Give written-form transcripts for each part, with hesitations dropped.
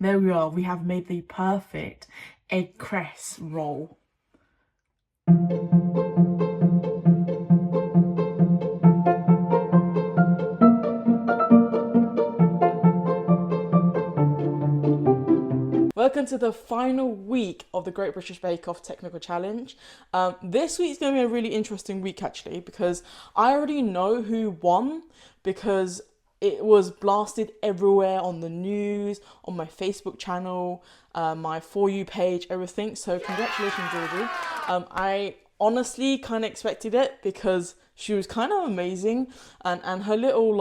There we are. We have made the perfect egg cress roll. Welcome to the final week of the Great British Bake Off Technical Challenge. This week's going to be a really interesting week actually, because I already know who won because it was blasted everywhere on the news, on my Facebook channel, my For You page, everything. So congratulations, Georgie. I honestly kind of expected it because she was kind of amazing, and her little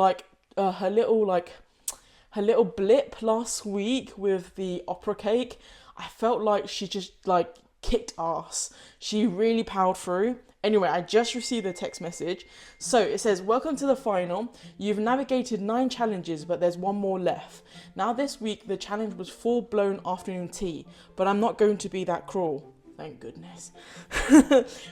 blip last week with the opera cake, I felt like she just like kicked ass. She really powered through. Anyway, I just received a text message. So it says, welcome to the final. You've navigated 9 challenges, but there's one more left. Now this week, the challenge was full-blown afternoon tea, but I'm not going to be that cruel. Thank goodness.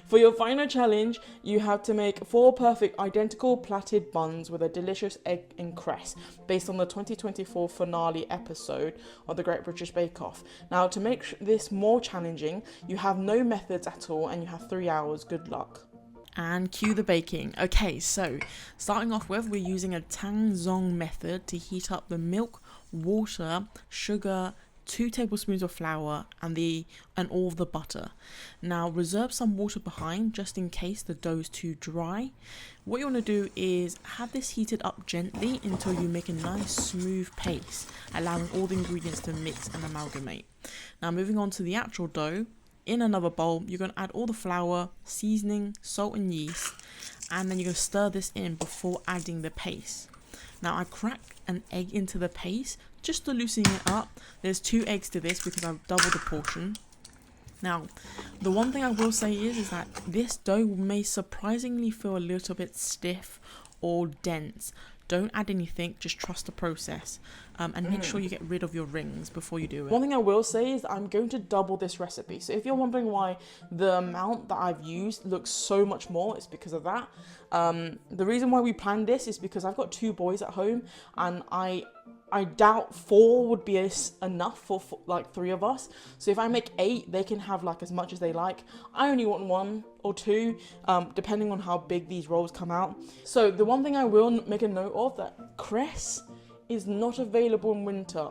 For your final challenge, you have to make 4 perfect identical plaited buns with a delicious egg and cress based on the 2024 finale episode of the Great British Bake Off. Now, to make this more challenging, you have no methods at all and you have 3 hours. Good luck. And cue the baking. Okay, so starting off with, we're using a Tang Zong method to heat up the milk, water, sugar, 2 tablespoons of flour and all of the butter. Now reserve some water behind just in case the dough is too dry. What you want to do is have this heated up gently until you make a nice smooth paste, allowing all the ingredients to mix and amalgamate. Now moving on to the actual dough, in another bowl you're going to add all the flour, seasoning, salt and yeast, and then you're going to stir this in before adding the paste. Now I crack an egg into the paste just to loosen it up. There's 2 eggs to this because I've doubled the portion. Now, the one thing I will say is that this dough may surprisingly feel a little bit stiff or dense. Don't add anything, just trust the process, and make sure you get rid of your rings before you do it. One thing I will say is that I'm going to double this recipe. So if you're wondering why the amount that I've used looks so much more, it's because of that. The reason why we planned this is because I've got 2 boys at home, and I doubt 4 would be enough for like 3 of us. So if I make 8, they can have like as much as they like. I only want 1 or 2, depending on how big these rolls come out. So the one thing I will make a note of, that cress is not available in winter.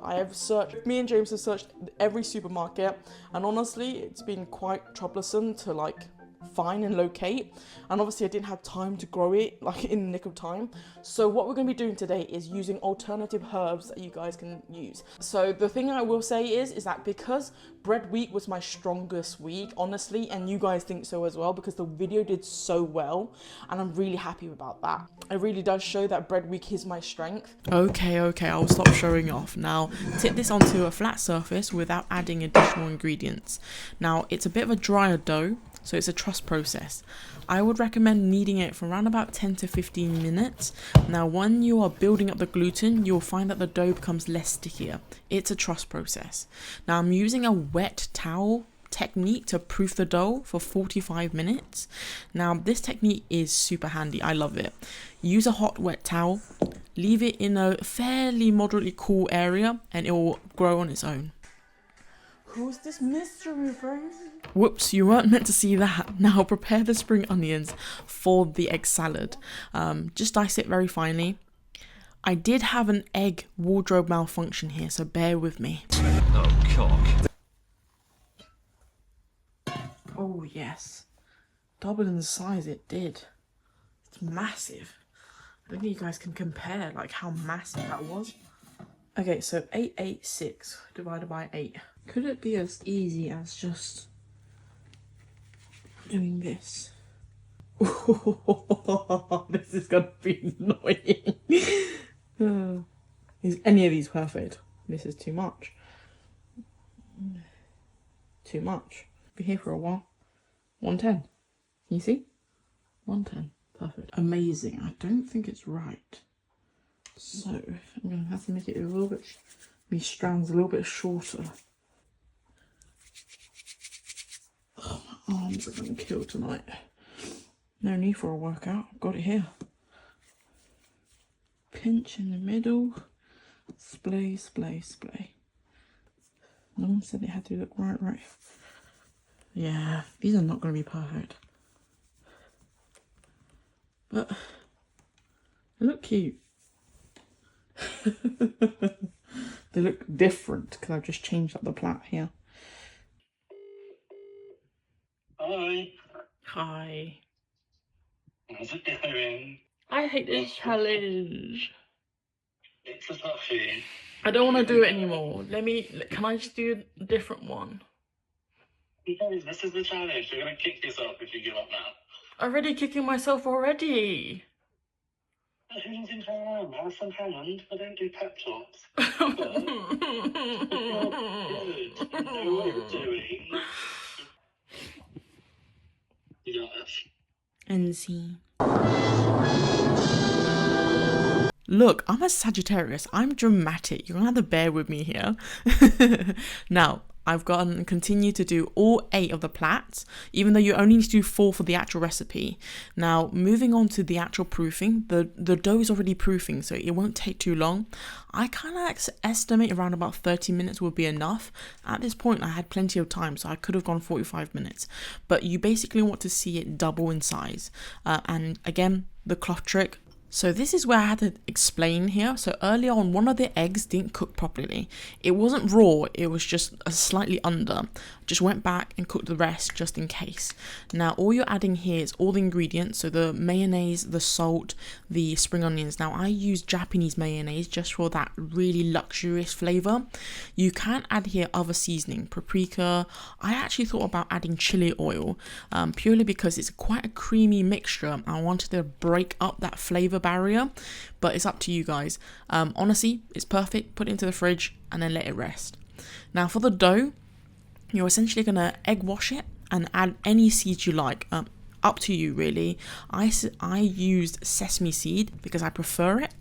Me and James have searched every supermarket, and honestly, it's been quite troublesome to like find and locate, and obviously I didn't have time to grow it like in the nick of time. So what we're going to be doing today is using alternative herbs that you guys can use. So the thing I will say is that because bread week was my strongest week, honestly, and you guys think so as well, because the video did so well, and I'm really happy about that. It really does show that bread week is my strength. Okay, I'll stop showing off. Now tip this onto a flat surface without adding additional ingredients. Now it's a bit of a drier dough, so it's a trust process. I would recommend kneading it for around about 10 to 15 minutes. Now when you are building up the gluten, you'll find that the dough becomes less stickier. It's a trust process. Now I'm using a wet towel technique to proof the dough for 45 minutes. Now this technique is super handy. I love it. Use a hot wet towel, leave it in a fairly moderately cool area, and it will grow on its own. Who's this mystery friend? Whoops, you weren't meant to see that. Now prepare the spring onions for the egg salad. Just dice it very finely. I did have an egg wardrobe malfunction here, so bear with me. Oh, cock. Oh yes, double in size it did. It's massive. I don't think you guys can compare like how massive that was. Okay, so 886 divided by 8. Could it be as easy as just doing this? This is gonna be annoying. Is any of these perfect? This is too much. Too much. Be here for a while. 110. You see? 110. Perfect. Amazing. I don't think it's right. So I'm gonna have to make it a little bit, these strands a little bit shorter. Oh, my arms are gonna kill tonight. No need for a workout. I've got it here. Pinch in the middle. Splay, splay, splay. No one said it had to look right. Yeah, these are not going to be perfect. But they look cute. They look different because I've just changed up the plait here. Hi. Hi. How's it going? I hate this challenge. It's a toughie. I don't want to do it anymore. Can I just do a different one? Guys, this is the challenge. You're going to kick yourself if you give up now. Already kicking myself already. Who do you think I am? Alison Hammond? I don't do pep talks. But you're good. You know what you're doing. You got this. And see. Look, I'm a Sagittarius. I'm dramatic. You're gonna have to bear with me here. Now, I've gone and continue to do all 8 of the plaits, even though you only need to do 4 for the actual recipe. Now, moving on to the actual proofing, the dough is already proofing, so it won't take too long. I kind of estimate around about 30 minutes will be enough. At this point, I had plenty of time, so I could have gone 45 minutes. But you basically want to see it double in size. And again, the cloth trick. So this is where I had to explain here. So earlier on, one of the eggs didn't cook properly. It wasn't raw, it was just slightly under. Just went back and cooked the rest just in case. Now all you're adding here is all the ingredients. So the mayonnaise, the salt, the spring onions. Now I use Japanese mayonnaise just for that really luxurious flavour. You can add here other seasoning, paprika. I actually thought about adding chili oil purely because it's quite a creamy mixture. I wanted to break up that flavour barrier, but it's up to you guys. Honestly, it's perfect. Put it into the fridge and then let it rest. Now for the dough, you're essentially gonna egg wash it and add any seeds you like. Up to you really. I used sesame seed because I prefer it,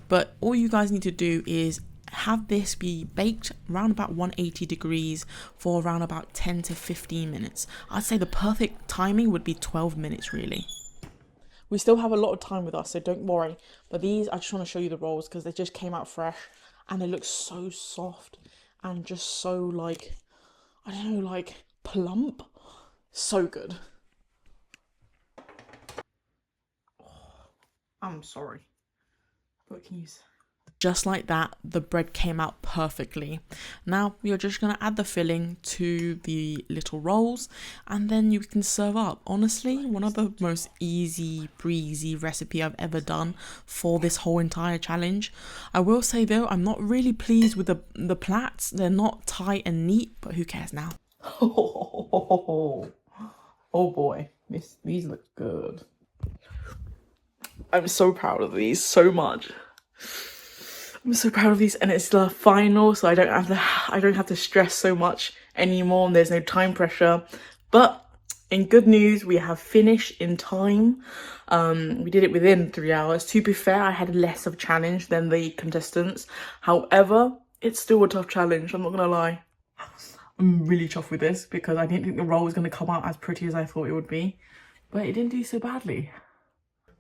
but all you guys need to do is have this be baked around about 180 degrees for around about 10 to 15 minutes. I'd say the perfect timing would be 12 minutes really. We still have a lot of time with us, so don't worry. But these, I just want to show you the rolls because they just came out fresh and they look so soft and just so like, I don't know, like plump. So good. Oh, I'm sorry. What can you say? Just like that, the bread came out perfectly. Now you're just going to add the filling to the little rolls and then you can serve up. Honestly, one of the most easy breezy recipe I've ever done for this whole entire challenge. I will say though, I'm not really pleased with the plaits. They're not tight and neat, but who cares now? Oh boy, these look good. I'm so proud of these so much. I'm so proud of these, and it's the final, so I don't have to stress so much anymore, and there's no time pressure. But in good news, we have finished in time. We did it within 3 hours. To be fair, I had less of a challenge than the contestants. However, it's still a tough challenge, I'm not gonna lie. I'm really chuffed with this because I didn't think the roll was gonna come out as pretty as I thought it would be, but it didn't do so badly.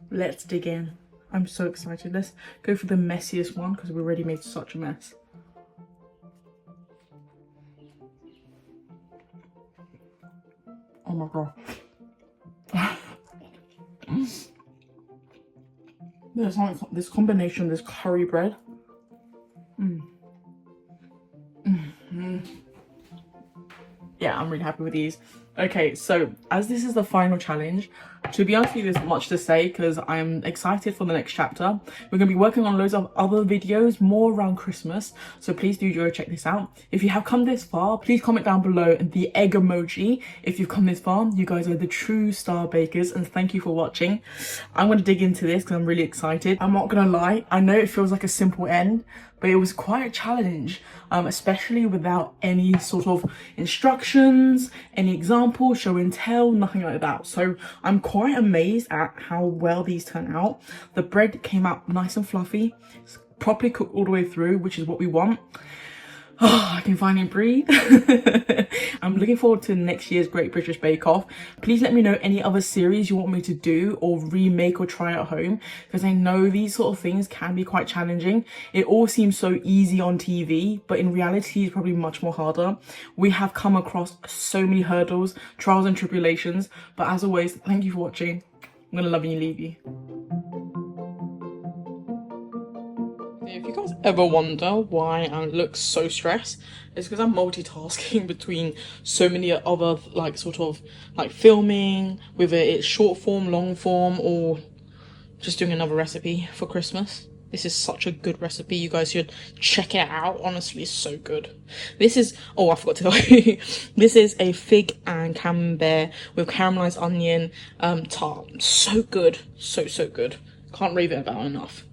Let's dig in. I'm so excited. Let's go for the messiest one because we already made such a mess. Oh my god. There's like this combination, this curry bread. Yeah, I'm really happy with these. Okay, so as this is the final challenge, to be honest with you, there's much to say because I'm excited for the next chapter. We're going to be working on loads of other videos, more around Christmas, so please do go check this out. If you have come this far, please comment down below the egg emoji. If you've come this far, you guys are the true star bakers, and thank you for watching. I'm going to dig into this because I'm really excited. I'm not going to lie, I know it feels like a simple end, but it was quite a challenge, especially without any sort of instructions, any examples, show and tell, nothing like that. So I'm quite amazed at how well these turn out. The bread came out nice and fluffy, it's properly cooked all the way through, which is what we want. Oh, I can finally breathe. I'm I'm looking forward to next year's Great British Bake Off. Please let me know any other series you want me to do or remake or try at home, because I know these sort of things can be quite challenging. It all seems so easy on TV, but in reality it's probably much more harder. We have come across so many hurdles, trials and tribulations, but as always, thank you for watching. I'm gonna love you and leave you. If you guys ever wonder why I look so stressed, it's because I'm multitasking between so many other like sort of like filming, whether it's short form, long form, or just doing another recipe for Christmas. This is such a good recipe. You guys should check it out. Honestly, it's so good. This is, oh, I forgot to tell you. This is a fig and camembert with caramelized onion tart. So good. So good. Can't rave it about enough.